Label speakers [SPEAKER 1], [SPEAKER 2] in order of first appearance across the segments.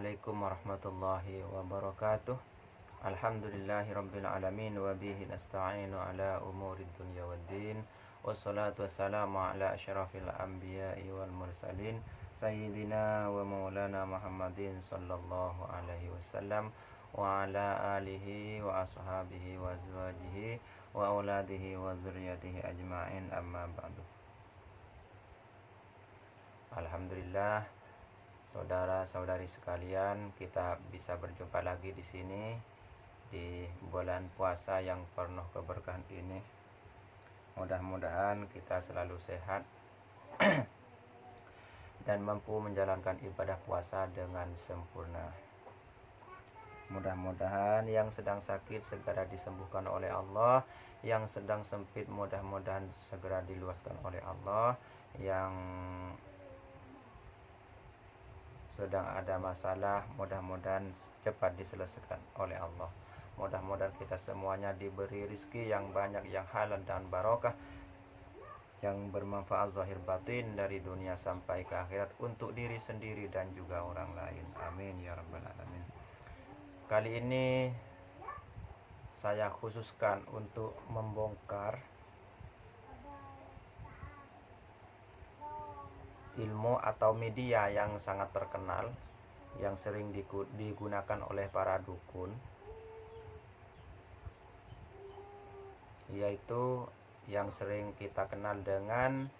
[SPEAKER 1] Assalamualaikum warahmatullahi wabarakatuh. Alhamdulillahirabbil alamin wa bihi nasta'inu ala umurid dunya waddin. Wassalatu wassalamu ala asyrafil anbiya'i wal mursalin sayyidina wa maulana Muhammadin sallallahu alaihi wasallam wa ala alihi wa ashabihi wa azwajihi wa auladihi wa dzurriyyatihi ajma'in, amma ba'du. Alhamdulillah, saudara-saudari sekalian, kita bisa berjumpa lagi di sini di bulan puasa yang penuh keberkahan ini. Mudah-mudahan kita selalu sehat dan mampu menjalankan ibadah puasa dengan sempurna. Mudah-mudahan yang sedang sakit segera disembuhkan oleh Allah, yang sedang sempit mudah-mudahan segera diluaskan oleh Allah, yang sedang ada masalah mudah-mudahan cepat diselesaikan oleh Allah. Mudah-mudahan kita semuanya diberi rizki yang banyak, yang halal dan barokah, yang bermanfaat zahir batin dari dunia sampai ke akhirat untuk diri sendiri dan juga orang lain. Amin ya rabbal alamin. Kali ini saya khususkan untuk membongkar ilmu atau media yang sangat terkenal, yang sering digunakan oleh para dukun, yaitu yang sering kita kenal dengan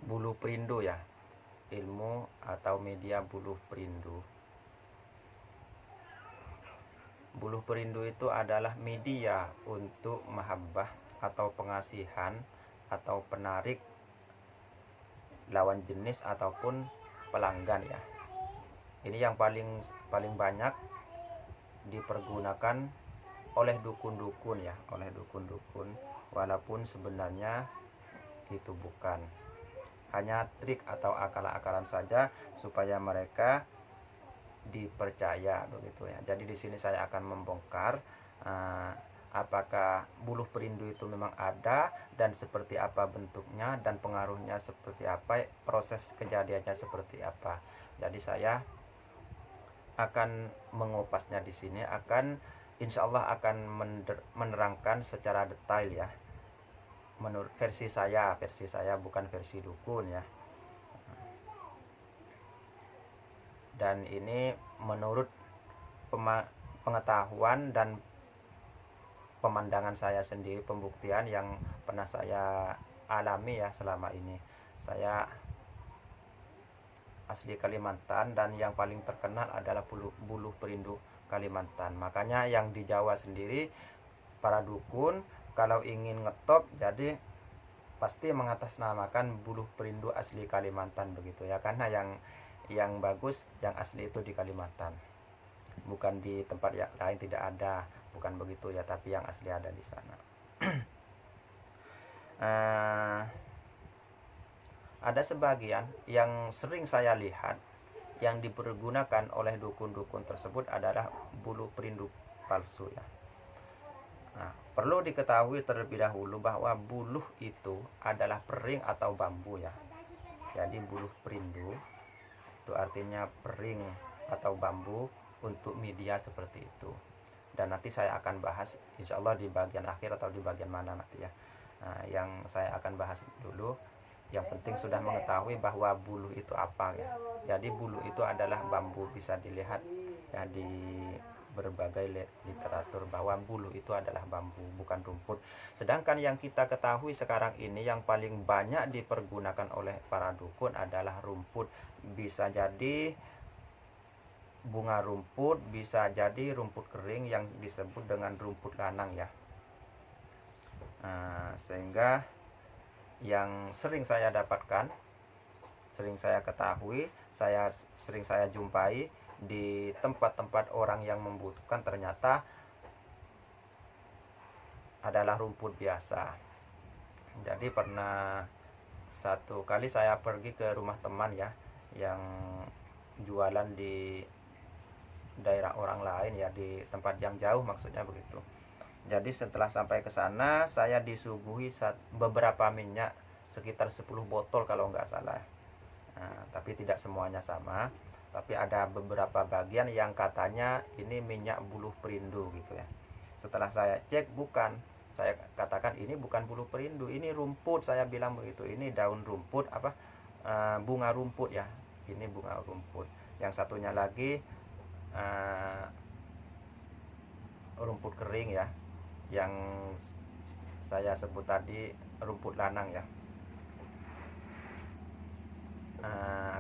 [SPEAKER 1] buluh perindu ya, ilmu atau media buluh perindu. Buluh perindu itu adalah media untuk mahabbah atau pengasihan atau penarik lawan jenis ataupun pelanggan ya. Ini yang paling banyak dipergunakan oleh dukun-dukun ya, oleh dukun-dukun, walaupun sebenarnya itu bukan, hanya trik atau akal-akalan saja supaya mereka dipercaya begitu ya. Jadi di sini saya akan membongkar apakah buluh perindu itu memang ada dan seperti apa bentuknya dan pengaruhnya seperti apa, proses kejadiannya seperti apa. Jadi saya akan mengupasnya di sini, insya Allah akan menerangkan secara detail ya, menurut versi saya bukan versi dukun ya. Dan ini menurut pengetahuan dan pemandangan saya sendiri, pembuktian yang pernah saya alami ya selama ini. Saya asli Kalimantan dan yang paling terkenal adalah buluh perindu Kalimantan. Makanya yang di Jawa sendiri, para dukun kalau ingin ngetop jadi pasti mengatasnamakan buluh perindu asli Kalimantan begitu ya, karena yang bagus yang asli itu di Kalimantan, bukan di tempat yang lain tidak ada, bukan begitu ya, tapi yang asli ada di sana. Ada sebagian yang sering saya lihat yang dipergunakan oleh dukun-dukun tersebut adalah buluh perindu palsu ya. Nah, perlu diketahui terlebih dahulu bahwa buluh itu adalah pering atau bambu ya. Jadi buluh perindu itu artinya pering atau bambu untuk media seperti itu. Dan nanti saya akan bahas insya Allah di bagian akhir atau di bagian mana nanti ya. Nah, yang saya akan bahas dulu, yang penting sudah mengetahui bahwa buluh itu apa ya. Jadi buluh itu adalah bambu, bisa dilihat ya di berbagai literatur bahwa buluh itu adalah bambu, bukan rumput. Sedangkan yang kita ketahui sekarang ini yang paling banyak dipergunakan oleh para dukun adalah rumput. Bisa jadi bunga rumput, bisa jadi rumput kering yang disebut dengan rumput lanang ya. Sehingga yang sering saya dapatkan, sering saya ketahui, sering saya jumpai di tempat-tempat orang yang membutuhkan ternyata adalah rumput biasa. Jadi pernah satu kali saya pergi ke rumah teman ya, yang jualan di daerah orang lain ya, di tempat yang jauh maksudnya begitu. Jadi setelah sampai ke sana saya disuguhi beberapa minyak sekitar 10 botol kalau nggak salah. Nah, tapi tidak semuanya sama, tapi ada beberapa bagian yang katanya ini minyak buluh perindu gitu ya. Setelah saya cek, bukan, saya katakan ini bukan buluh perindu, ini rumput, saya bilang begitu, ini daun rumput, bunga rumput ya, ini bunga rumput. Yang satunya lagi rumput kering ya, yang saya sebut tadi rumput lanang ya.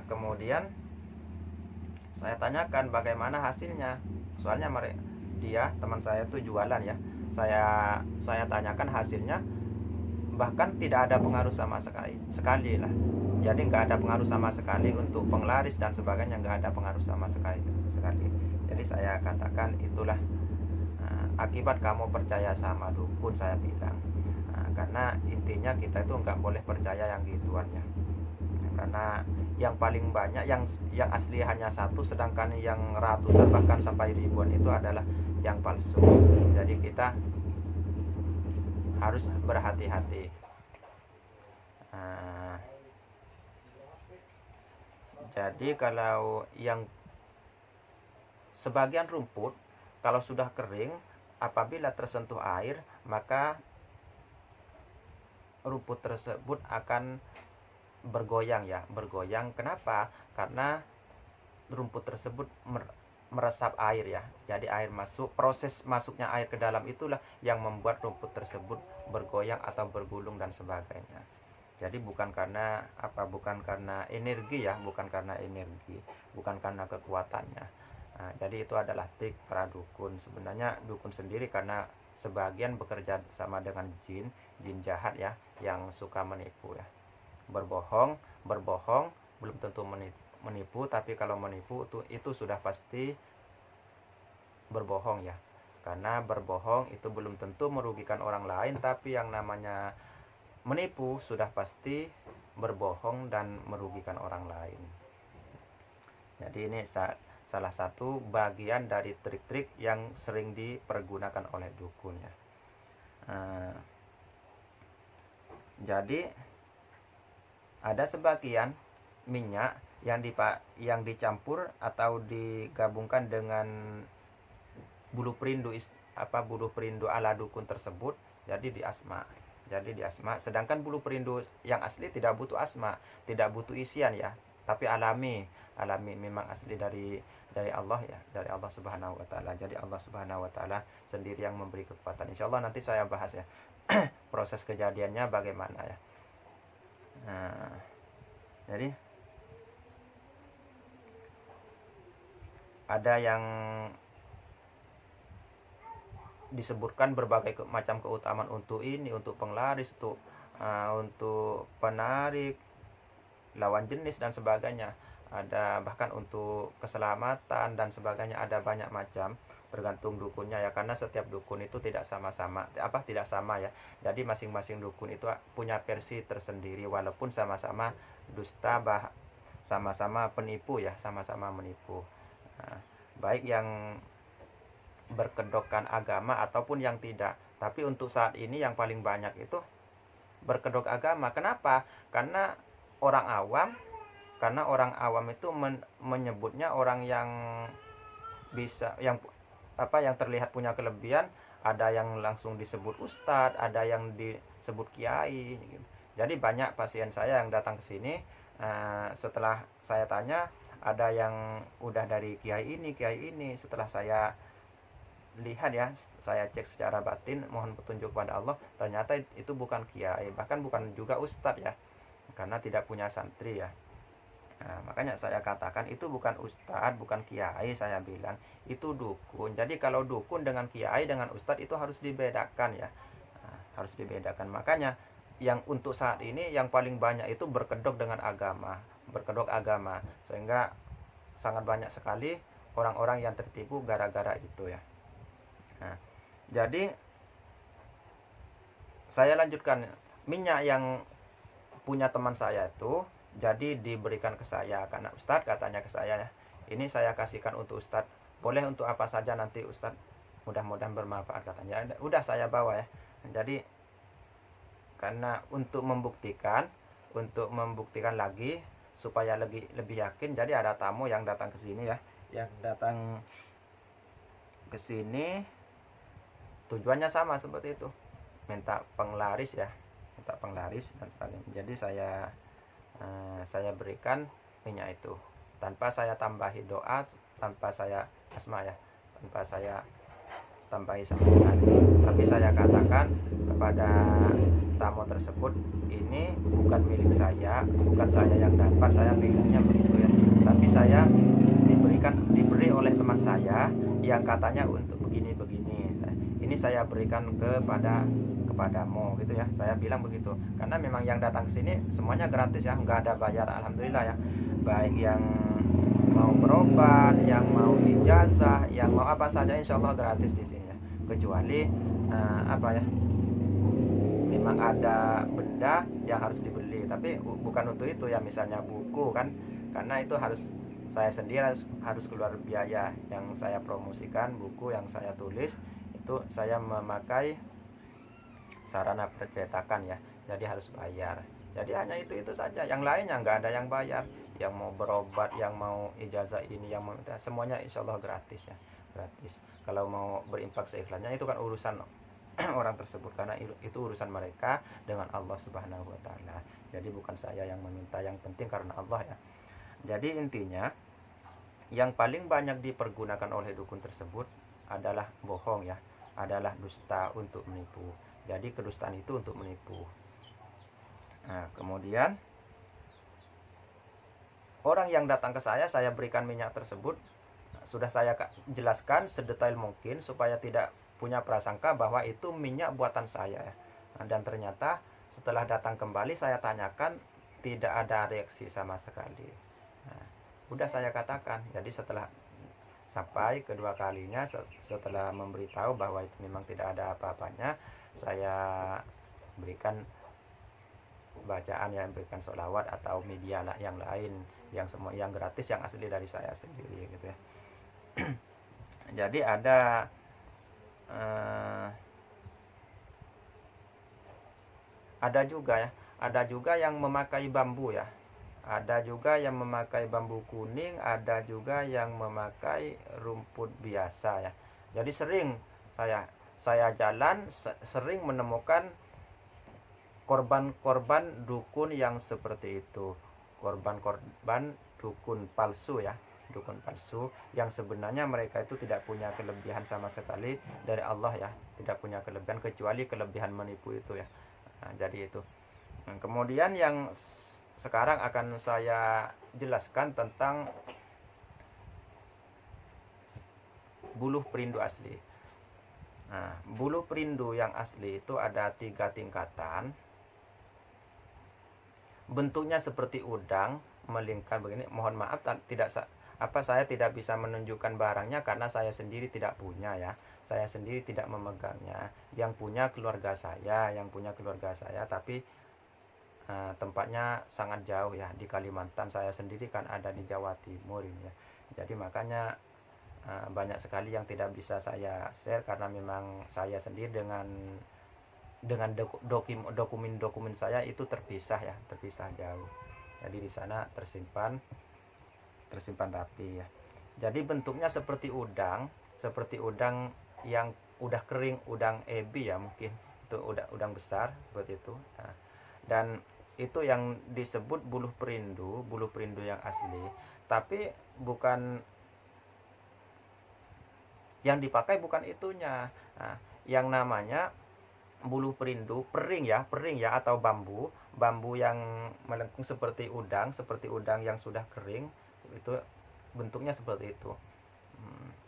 [SPEAKER 1] Kemudian saya tanyakan bagaimana hasilnya, soalnya dia teman saya itu jualan ya. Saya tanyakan hasilnya, bahkan tidak ada pengaruh sama sekali lah. Jadi nggak ada pengaruh sama sekali untuk penglaris dan sebagainya, nggak ada pengaruh sama sekali. Jadi saya katakan itulah akibat kamu percaya sama dukun, saya bilang. Karena intinya kita itu nggak boleh percaya yang gituan ya. Karena yang paling banyak yang asli hanya satu, sedangkan yang ratusan bahkan sampai ribuan itu adalah yang palsu. Jadi kita harus berhati-hati. Jadi kalau yang sebagian rumput kalau sudah kering, apabila tersentuh air, maka rumput tersebut akan bergoyang ya, bergoyang. Kenapa? Karena rumput tersebut meresap air ya. Jadi air masuk, proses masuknya air ke dalam itulah yang membuat rumput tersebut bergoyang atau bergulung dan sebagainya. Jadi bukan karena bukan karena energi ya, bukan karena energi, bukan karena kekuatannya. Jadi itu adalah trik para dukun. Sebenarnya dukun sendiri karena sebagian bekerja sama dengan jin jahat ya, yang suka menipu ya. Berbohong belum tentu menipu, tapi kalau menipu itu sudah pasti berbohong ya. Karena berbohong itu belum tentu merugikan orang lain, tapi yang namanya menipu sudah pasti berbohong dan merugikan orang lain. Jadi ini salah satu bagian dari trik-trik yang sering dipergunakan oleh dukun ya. Jadi ada sebagian minyak yang dicampur atau digabungkan dengan buluh perindu buluh perindu ala dukun tersebut, jadi di asma. Sedangkan buluh perindu yang asli tidak butuh asma, tidak butuh isian ya, tapi alami memang asli dari Allah ya, dari Allah Subhanahu wa taala. Jadi Allah Subhanahu wa taala sendiri yang memberi kekuatan. Insyaallah nanti saya bahas ya proses kejadiannya bagaimana ya. Jadi ada yang disebutkan berbagai macam keutamaan untuk ini, untuk penglaris, untuk penarik lawan jenis dan sebagainya. Ada bahkan untuk keselamatan dan sebagainya, ada banyak macam, tergantung dukunnya ya, karena setiap dukun itu tidak sama ya. Jadi masing-masing dukun itu punya versi tersendiri, walaupun sama-sama dusta, sama-sama penipu ya, sama-sama menipu. Baik yang berkedokkan agama ataupun yang tidak. Tapi untuk saat ini yang paling banyak itu berkedok agama. Kenapa? Karena orang awam itu menyebutnya orang yang bisa yang terlihat punya kelebihan, ada yang langsung disebut ustadz, ada yang disebut kiai gitu. Jadi banyak pasien saya yang datang ke sini, setelah saya tanya, ada yang udah dari kiai ini. Setelah saya lihat ya, saya cek secara batin, mohon petunjuk pada Allah, ternyata itu bukan kiai, bahkan bukan juga ustadz ya, karena tidak punya santri ya. Makanya saya katakan itu bukan ustadz, bukan kiai, saya bilang itu dukun. Jadi kalau dukun dengan kiai dengan ustadz itu harus dibedakan ya, harus dibedakan. Makanya yang untuk saat ini yang paling banyak itu berkedok agama, sehingga sangat banyak sekali orang-orang yang tertipu gara-gara itu ya. Jadi saya lanjutkan, minyak yang punya teman saya itu jadi diberikan ke saya, karena Ustadz katanya ke saya ya, ini saya kasihkan untuk Ustadz, boleh untuk apa saja nanti Ustadz, mudah-mudahan bermanfaat katanya. Udah saya bawa ya. Jadi karena untuk membuktikan untuk membuktikan lagi supaya lebih yakin. Jadi ada tamu yang datang ke sini ya, yang datang ke sini tujuannya sama seperti itu, minta penglaris ya, minta penglaris dan sebagainya. Jadi saya berikan minyak itu tanpa saya tambahi doa, tanpa saya asma ya, tanpa saya tambahi sama sekali. Tapi saya katakan kepada tamu tersebut, ini bukan milik saya, bukan saya yang dapat, saya pengennya begitu ya, tapi saya diberi oleh teman saya yang katanya untuk begini-begini. Ini saya berikan kepadamu gitu ya. Saya bilang begitu. Karena memang yang datang ke sini semuanya gratis ya, nggak ada bayar, alhamdulillah ya. Baik yang mau berobat, yang mau ijazah, yang mau apa saja insya Allah gratis di sini ya. Kecuali apa ya? Memang ada benda yang harus dibeli, tapi bukan untuk itu ya, misalnya buku kan, karena itu harus saya sendiri harus keluar biaya. Yang saya promosikan buku yang saya tulis itu saya memakai sarana percetakan ya, jadi harus bayar. Jadi hanya itu saja, yang lainnya nggak ada yang bayar. Yang mau berobat, yang mau ijazah ini, yang mau semuanya insya Allah gratis ya, gratis. Kalau mau berinfak seikhlasnya itu kan urusan orang tersebut, karena itu urusan mereka dengan Allah Subhanahu wa taala. Jadi bukan saya yang meminta, yang penting karena Allah ya. Jadi intinya yang paling banyak dipergunakan oleh dukun tersebut adalah bohong ya, adalah dusta untuk menipu. Jadi kedustaan itu untuk menipu. Nah, kemudian orang yang datang ke saya berikan minyak tersebut, sudah saya jelaskan sedetail mungkin supaya tidak punya prasangka bahwa itu minyak buatan saya ya. Dan ternyata setelah datang kembali saya tanyakan, tidak ada reaksi sama sekali. Nah, udah saya katakan. Jadi setelah sampai kedua kalinya, setelah memberitahu bahwa itu memang tidak ada apa-apanya, saya berikan bacaan yang berikan sholawat atau media yang lain, yang semua yang gratis, yang asli dari saya sendiri gitu ya. Jadi ada juga yang memakai bambu ya, ada juga yang memakai bambu kuning, ada juga yang memakai rumput biasa ya. Jadi sering saya jalan sering menemukan korban-korban dukun yang seperti itu, korban-korban dukun palsu ya, dukun palsu yang sebenarnya mereka itu tidak punya kelebihan sama sekali dari Allah ya, tidak punya kelebihan kecuali kelebihan menipu itu ya. Nah, jadi itu. Kemudian yang sekarang akan saya jelaskan tentang buluh perindu asli. Nah, buluh perindu yang asli itu ada 3 tingkatan. Bentuknya seperti udang, melingkar begini. Mohon maaf saya tidak bisa menunjukkan barangnya karena saya sendiri tidak punya ya. Saya sendiri tidak memegangnya. Yang punya keluarga saya, tapi tempatnya sangat jauh ya, di Kalimantan. Saya sendiri kan ada di Jawa Timur ini ya. Jadi makanya banyak sekali yang tidak bisa saya share karena memang saya sendiri dengan dokumen saya itu terpisah jauh. Jadi di sana tersimpan rapi ya. Jadi bentuknya seperti udang yang udah kering, udang ebi ya mungkin. Itu udang besar seperti itu. Nah, dan itu yang disebut buluh perindu yang asli. Tapi bukan yang dipakai, bukan itunya. Nah, yang namanya buluh perindu, pering ya, atau bambu yang melengkung seperti udang yang sudah kering, itu bentuknya seperti itu.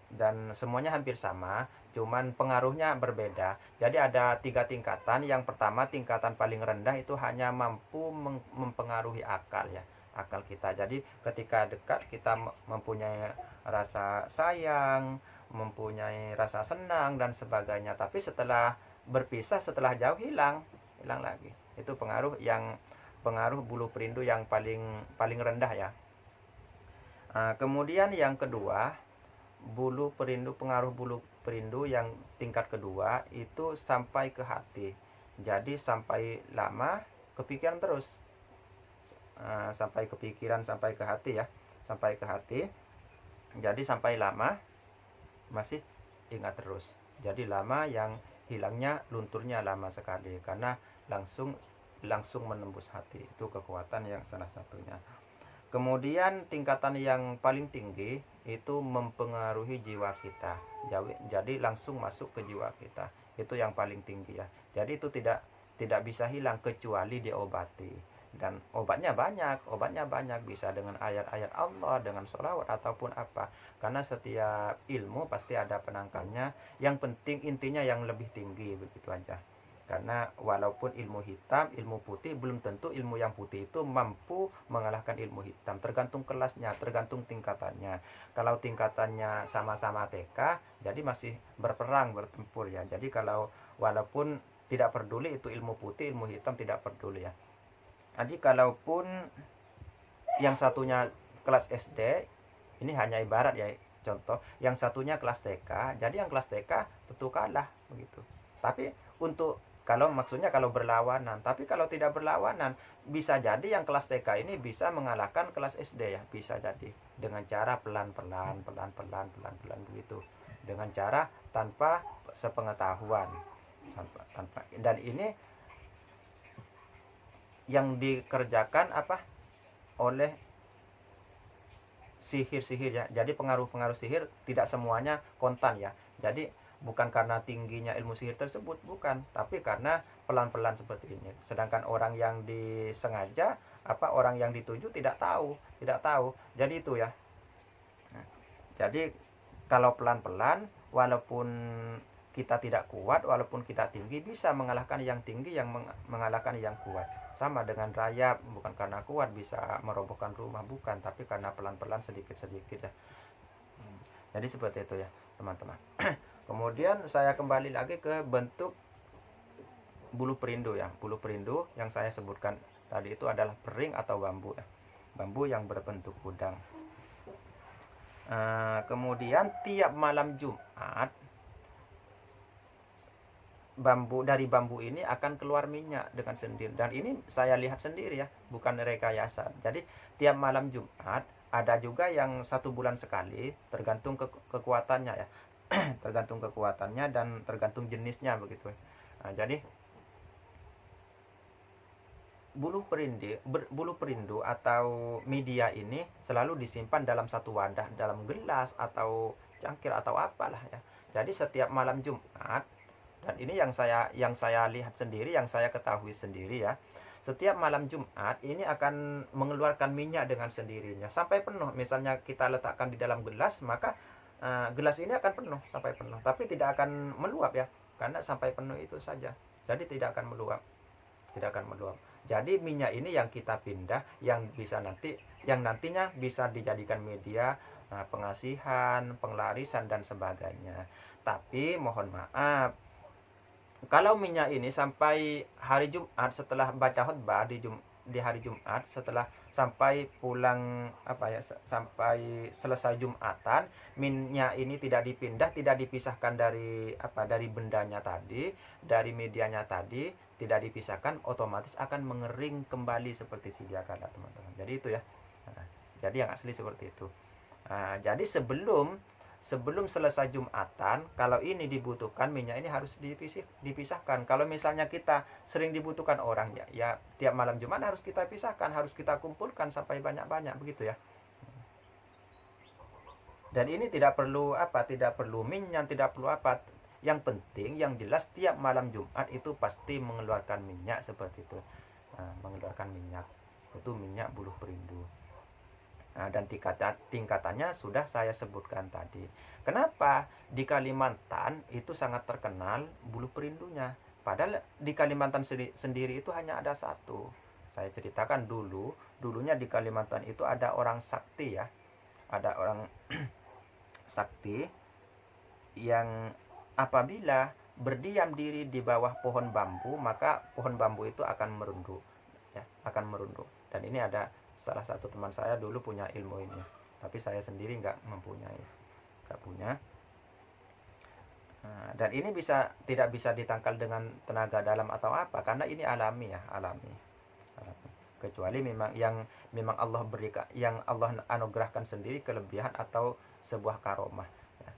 [SPEAKER 1] Dan semuanya hampir sama, cuman pengaruhnya berbeda. Jadi ada 3 tingkatan. Yang pertama, tingkatan paling rendah itu hanya mampu mempengaruhi akal ya, akal kita. Jadi ketika dekat kita mempunyai rasa sayang, mempunyai rasa senang dan sebagainya, tapi setelah berpisah, setelah jauh hilang lagi. Itu pengaruh buluh perindu yang paling rendah ya. Kemudian yang kedua, pengaruh buluh perindu yang tingkat kedua itu sampai ke hati. Jadi sampai lama kepikiran terus. sampai ke pikiran, sampai ke hati ya, sampai ke hati. Jadi sampai lama masih ingat terus. Jadi lama yang hilangnya, lunturnya lama sekali karena langsung menembus hati. Itu kekuatan yang salah satunya. Kemudian tingkatan yang paling tinggi itu mempengaruhi jiwa kita. Jadi langsung masuk ke jiwa kita. Itu yang paling tinggi ya. Jadi itu tidak bisa hilang kecuali diobati. Dan obatnya banyak, bisa dengan ayat-ayat Allah, dengan sholawat ataupun apa. Karena setiap ilmu pasti ada penangkalnya. Yang penting intinya yang lebih tinggi, begitu aja. Karena walaupun ilmu hitam, ilmu putih, belum tentu ilmu yang putih itu mampu mengalahkan ilmu hitam. Tergantung kelasnya, tergantung tingkatannya. Kalau tingkatannya sama-sama TK, jadi masih berperang, bertempur ya. Jadi kalau walaupun tidak peduli itu ilmu putih, ilmu hitam tidak peduli ya. Jadi kalaupun yang satunya kelas SD, ini hanya ibarat ya, contoh, yang satunya kelas TK, jadi yang kelas TK tentu kalah begitu. Tapi maksudnya kalau berlawanan, tapi kalau tidak berlawanan, bisa jadi yang kelas TK ini bisa mengalahkan kelas SD ya, bisa jadi dengan cara pelan-pelan begitu, dengan cara tanpa sepengetahuan, dan ini yang dikerjakan oleh sihir-sihir ya. Jadi pengaruh-pengaruh sihir tidak semuanya kontan ya. Jadi bukan karena tingginya ilmu sihir tersebut, bukan, tapi karena pelan-pelan seperti ini. Sedangkan orang yang disengaja, orang yang dituju tidak tahu. Jadi itu ya. Nah, jadi kalau pelan-pelan, walaupun kita tidak kuat, walaupun kita tinggi, bisa mengalahkan yang tinggi, yang mengalahkan yang kuat. Sama dengan rayap, bukan karena kuat bisa merobohkan rumah, bukan, tapi karena pelan-pelan, sedikit-sedikit ya. Jadi seperti itu ya teman-teman. Kemudian saya kembali lagi ke bentuk bulu perindu ya. Bulu perindu yang saya sebutkan tadi itu adalah pering atau bambu ya. Bambu yang berbentuk udang. Kemudian tiap malam Jumat dari bambu ini akan keluar minyak dengan sendiri, dan ini saya lihat sendiri ya, bukan rekayasa. Jadi tiap malam Jumat, ada juga yang 1 bulan sekali, tergantung kekuatannya ya. Tergantung kekuatannya dan tergantung jenisnya begitu. Nah, jadi bulu perindu atau media ini selalu disimpan dalam satu wadah, dalam gelas atau cangkir atau apalah ya. Jadi setiap malam Jumat, dan ini yang saya lihat sendiri, yang saya ketahui sendiri ya, setiap malam Jumat ini akan mengeluarkan minyak dengan sendirinya sampai penuh. Misalnya kita letakkan di dalam gelas, maka gelas ini akan penuh sampai penuh, tapi tidak akan meluap ya, karena sampai penuh itu saja. Jadi tidak akan meluap. Jadi minyak ini yang kita pindah, yang nantinya bisa dijadikan media pengasihan, penglarisan dan sebagainya. Tapi mohon maaf, kalau minyak ini sampai hari Jumat, setelah baca khutbah di hari Jumat, setelah sampai pulang sampai selesai Jumatan, minyak ini tidak dipindah, tidak dipisahkan dari bendanya tadi, dari medianya tadi, tidak dipisahkan, otomatis akan mengering kembali seperti sedia kala teman-teman. Jadi itu ya. Nah, jadi yang asli seperti itu. Jadi sebelum selesai Jumatan, kalau ini dibutuhkan minyak ini harus dipisahkan. Kalau misalnya kita sering dibutuhkan orang ya tiap malam Jumat harus kita pisahkan, harus kita kumpulkan sampai banyak-banyak begitu ya. Dan ini tidak perlu minyak, tidak perlu apa. Yang penting, yang jelas tiap malam Jumat itu pasti mengeluarkan minyak seperti itu. Mengeluarkan minyak. Itu minyak buluh perindu. Dan tingkatannya sudah saya sebutkan tadi. Kenapa di Kalimantan itu sangat terkenal buluh perindunya, padahal di Kalimantan sendiri itu hanya ada satu. Saya ceritakan dulunya di Kalimantan itu ada orang sakti ya, ada orang sakti yang apabila berdiam diri di bawah pohon bambu, maka pohon bambu itu akan merunduk ya, Dan ini ada salah satu teman saya dulu punya ilmu ini, tapi saya sendiri nggak punya. Dan ini tidak bisa ditangkal dengan tenaga dalam atau apa, karena ini alami ya, alami. kecuali memang Allah berikan, yang Allah anugerahkan sendiri kelebihan atau sebuah karomah ya.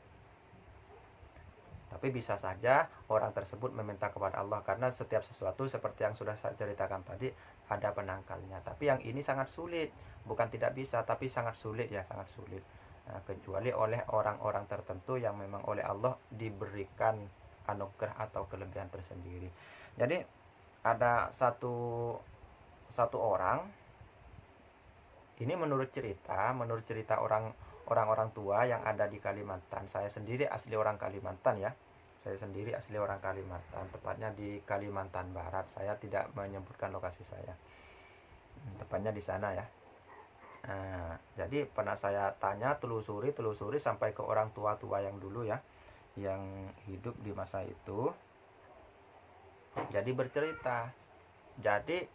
[SPEAKER 1] Tapi bisa saja orang tersebut meminta kepada Allah, karena setiap sesuatu seperti yang sudah saya ceritakan tadi ada penangkalnya. Tapi yang ini sangat sulit, bukan tidak bisa, tapi sangat sulit ya, sangat sulit. Nah, kecuali oleh orang-orang tertentu yang memang oleh Allah diberikan anugerah atau kelebihan tersendiri. Jadi ada satu orang, ini menurut cerita orang-orang tua yang ada di Kalimantan. Saya sendiri asli orang Kalimantan ya. Saya sendiri asli orang Kalimantan, tepatnya di Kalimantan Barat. Saya tidak menyebutkan lokasi saya. Tepatnya di sana ya. Nah, jadi pernah saya tanya, telusuri sampai ke orang tua-tua yang dulu ya, yang hidup di masa itu. Jadi bercerita. Jadi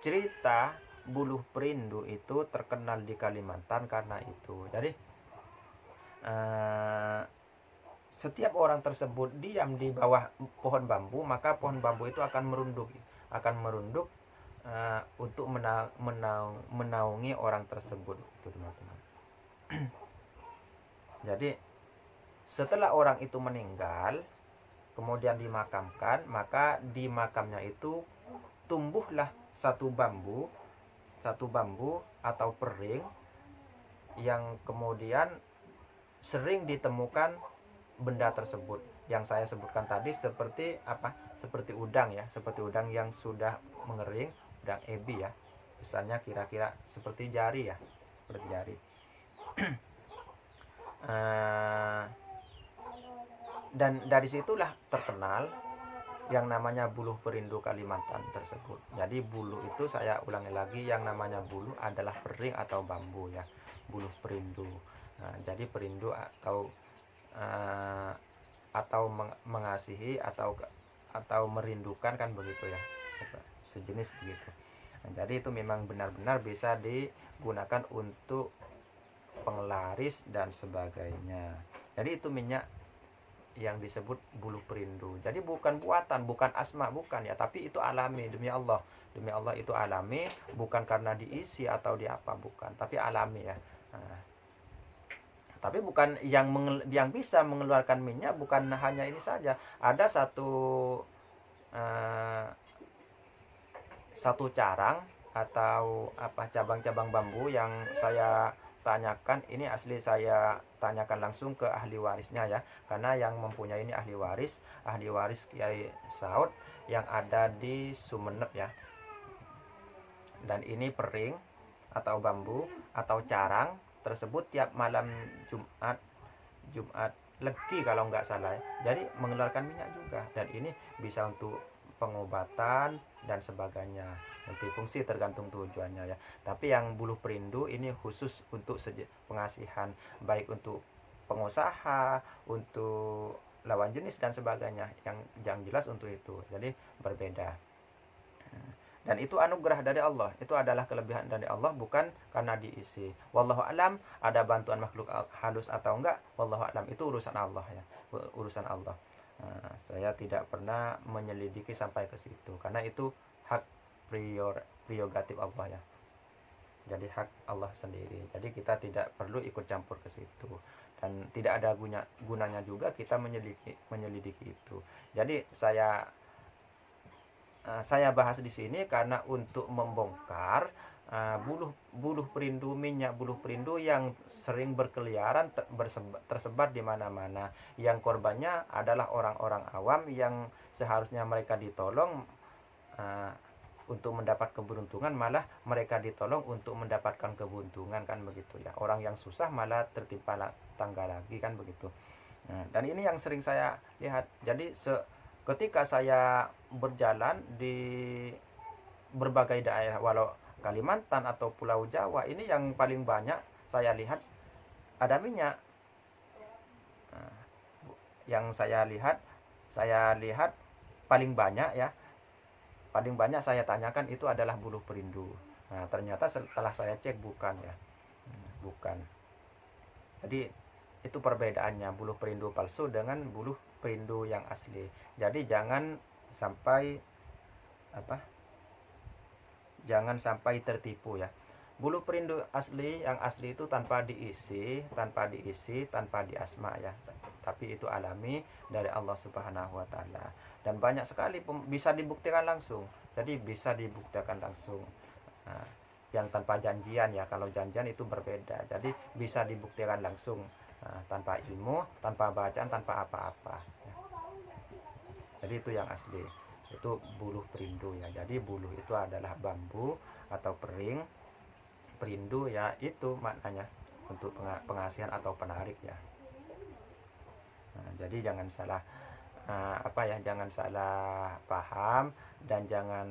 [SPEAKER 1] cerita buluh perindu itu terkenal di Kalimantan karena itu. Jadi setiap orang tersebut diam di bawah pohon bambu, maka pohon bambu itu akan merunduk untuk menaungi orang tersebut itu, teman-teman. Jadi setelah orang itu meninggal kemudian dimakamkan, maka di makamnya itu tumbuhlah satu bambu atau pering yang kemudian sering ditemukan benda tersebut yang saya sebutkan tadi, seperti apa? Seperti udang ya, seperti udang yang sudah mengering, udang ebi ya. Misalnya kira-kira seperti jari ya, seperti jari. Dan dari situlah terkenal yang namanya buluh perindu Kalimantan tersebut. Jadi buluh itu, saya ulangi lagi, yang namanya buluh adalah pering atau bambu ya, buluh perindu. Nah, jadi perindu atau mengasihi atau merindukan kan begitu ya, sejenis begitu. Nah, jadi itu memang benar-benar bisa digunakan untuk penglaris dan sebagainya. Jadi itu minyak yang disebut buluh perindu. Jadi bukan buatan, bukan asma, bukan ya, tapi itu alami, demi Allah itu alami, bukan karena diisi atau diapa, bukan, tapi alami ya. Nah, tapi bukan yang bisa mengeluarkan minyak bukan hanya ini saja. Ada satu carang atau apa, cabang-cabang bambu yang saya tanyakan, ini asli saya tanyakan langsung ke ahli warisnya ya, karena yang mempunyai ini ahli waris Kiai Saud yang ada di Sumeneb ya. Dan ini pering atau bambu atau carang tersebut tiap malam Jumat Legi kalau nggak salah ya. Jadi mengeluarkan minyak juga, dan ini bisa untuk pengobatan dan sebagainya, multifungsi tergantung tujuannya ya. Tapi yang buluh perindu ini khusus untuk pengasihan, baik untuk pengusaha, untuk lawan jenis dan sebagainya, yang jelas untuk itu. Jadi berbeda. Dan itu anugerah dari Allah, itu adalah kelebihan dari Allah, bukan karena diisi. Wallahu alam, ada bantuan makhluk halus atau enggak, wallahu alam, itu urusan Allah ya, urusan Allah. Nah, saya tidak pernah menyelidiki sampai ke situ, karena itu hak prerogatif Allah ya. Jadi hak Allah sendiri. Jadi kita tidak perlu ikut campur ke situ, dan tidak ada gunanya juga kita menyelidiki itu. Jadi saya bahas di sini karena untuk membongkar buluh perindu, minyak buluh perindu yang sering berkeliaran, tersebar di mana-mana, yang korbannya adalah orang-orang awam yang seharusnya mereka ditolong untuk mendapat keberuntungan, malah mereka ditolong untuk mendapatkan keberuntungan kan begitu ya. Orang yang susah malah tertimpa tangga lagi kan begitu. Dan ini yang sering saya lihat. Jadi ketika saya berjalan di berbagai daerah, walau Kalimantan atau Pulau Jawa, ini yang paling banyak saya lihat ada minyak. Nah, yang saya lihat paling banyak ya, paling banyak saya tanyakan itu adalah buluh perindu. Nah, ternyata setelah saya cek bukan ya, bukan. Jadi itu perbedaannya buluh perindu palsu dengan buluh perindu yang asli. Jadi jangan sampai jangan sampai tertipu ya. Buluh perindu asli, yang asli itu tanpa diisi, tanpa diasma ya. Tapi itu alami dari Allah Subhanahu wa taala. Dan banyak sekali bisa dibuktikan langsung. Jadi bisa dibuktikan langsung. Nah, yang tanpa janjian ya, kalau janjian itu berbeda. Jadi bisa dibuktikan langsung, tanpa ilmu, tanpa bacaan, tanpa apa-apa ya. Jadi itu yang asli. Itu buluh perindu ya. Jadi buluh itu adalah bambu atau perindu ya, itu maknanya untuk pengasihan atau penarik ya. Nah, jadi jangan salah jangan salah paham, dan jangan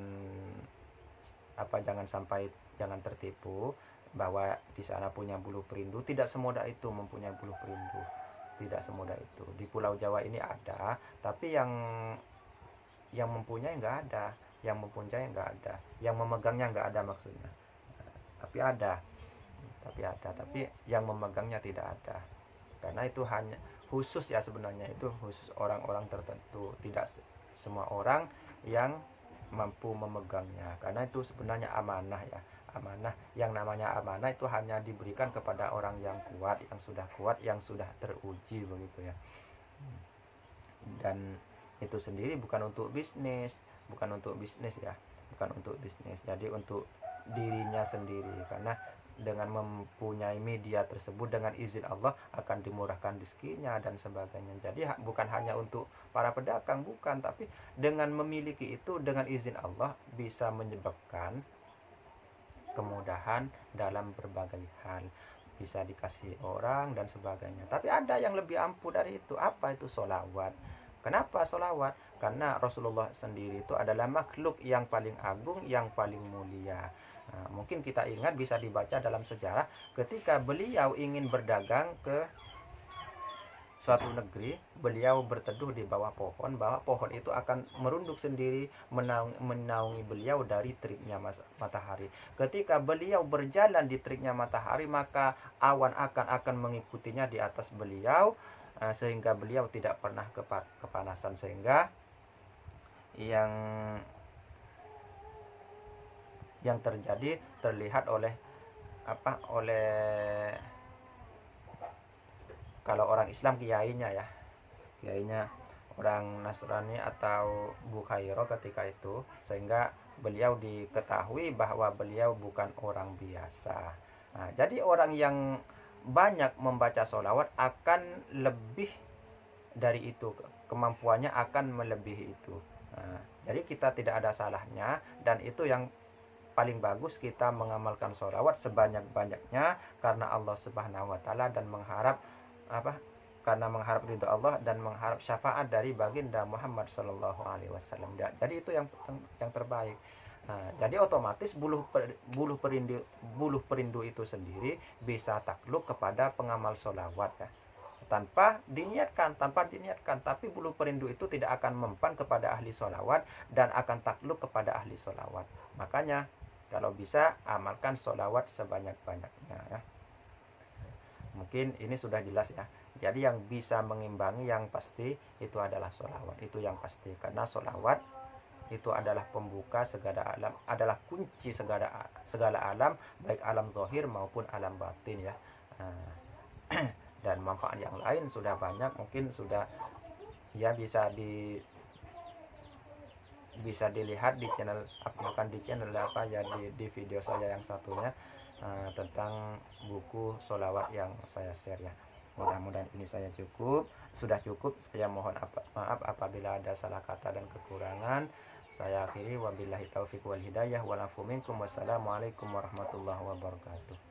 [SPEAKER 1] tertipu bahwa di sana punya buluh perindu. Tidak semudah itu mempunyai buluh perindu, tidak semudah itu. Di Pulau Jawa ini ada, tapi yang mempunyai nggak ada, yang memegangnya nggak ada maksudnya. Tapi yang memegangnya tidak ada, karena itu hanya khusus ya, sebenarnya itu khusus orang-orang tertentu, tidak semua orang yang mampu memegangnya, karena itu sebenarnya amanah ya. Amanah, yang namanya amanah itu hanya diberikan kepada orang yang kuat, yang sudah teruji begitu ya. Dan itu sendiri bukan untuk bisnis ya, jadi untuk dirinya sendiri, karena dengan mempunyai media tersebut, dengan izin Allah akan dimurahkan rezekinya dan sebagainya. Jadi bukan hanya untuk para pedagang, bukan, tapi dengan memiliki itu, dengan izin Allah bisa menyebabkan kemudahan dalam berbagai hal, bisa dikasih orang dan sebagainya. Tapi ada yang lebih ampuh dari itu. Apa itu? Sholawat. Kenapa sholawat? Karena Rasulullah sendiri itu adalah makhluk yang paling agung, yang paling mulia. Nah, mungkin kita ingat, bisa dibaca dalam sejarah, ketika beliau ingin berdagang ke suatu negeri, beliau berteduh di bawah pohon, bahwa pohon itu akan merunduk sendiri menaungi beliau dari teriknya matahari. Ketika beliau berjalan di teriknya matahari, maka awan akan mengikutinya di atas beliau, sehingga beliau tidak pernah kepanasan, sehingga yang terjadi terlihat oleh kalau orang Islam kiainya orang Nasrani atau Bukhairo ketika itu, sehingga beliau diketahui bahwa beliau bukan orang biasa. Nah, jadi orang yang banyak membaca sholawat akan lebih dari itu, kemampuannya akan melebihi itu. Nah, jadi kita tidak ada salahnya, dan itu yang paling bagus, kita mengamalkan sholawat sebanyak-banyaknya karena Allah Subhanahu wa taala, dan mengharap ridho Allah dan mengharap syafaat dari baginda Muhammad sallallahu alaihi wasallam. Jadi itu yang terbaik. Nah, jadi otomatis buluh perindu itu sendiri bisa takluk kepada pengamal sholawat ya. Tanpa diniatkan, tapi buluh perindu itu tidak akan mempan kepada ahli sholawat dan akan takluk kepada ahli sholawat. Makanya kalau bisa amalkan sholawat sebanyak-banyaknya ya. Mungkin ini sudah jelas ya. Jadi yang bisa mengimbangi yang pasti itu adalah sholawat, itu yang pasti. Karena sholawat itu adalah pembuka segala alam, adalah kunci segala alam, baik alam zahir maupun alam batin ya. Dan manfaat yang lain sudah banyak, mungkin sudah ya bisa dilihat di channel, bukan di channel di video saya yang satunya, tentang buku sholawat yang saya share ya. Mudah-mudahan ini sudah cukup. Saya mohon maaf apabila ada salah kata dan kekurangan. Saya akhiri, wabillahi taufiq wal hidayah, walafu minkum, wassalamualaikum warahmatullahi wabarakatuh.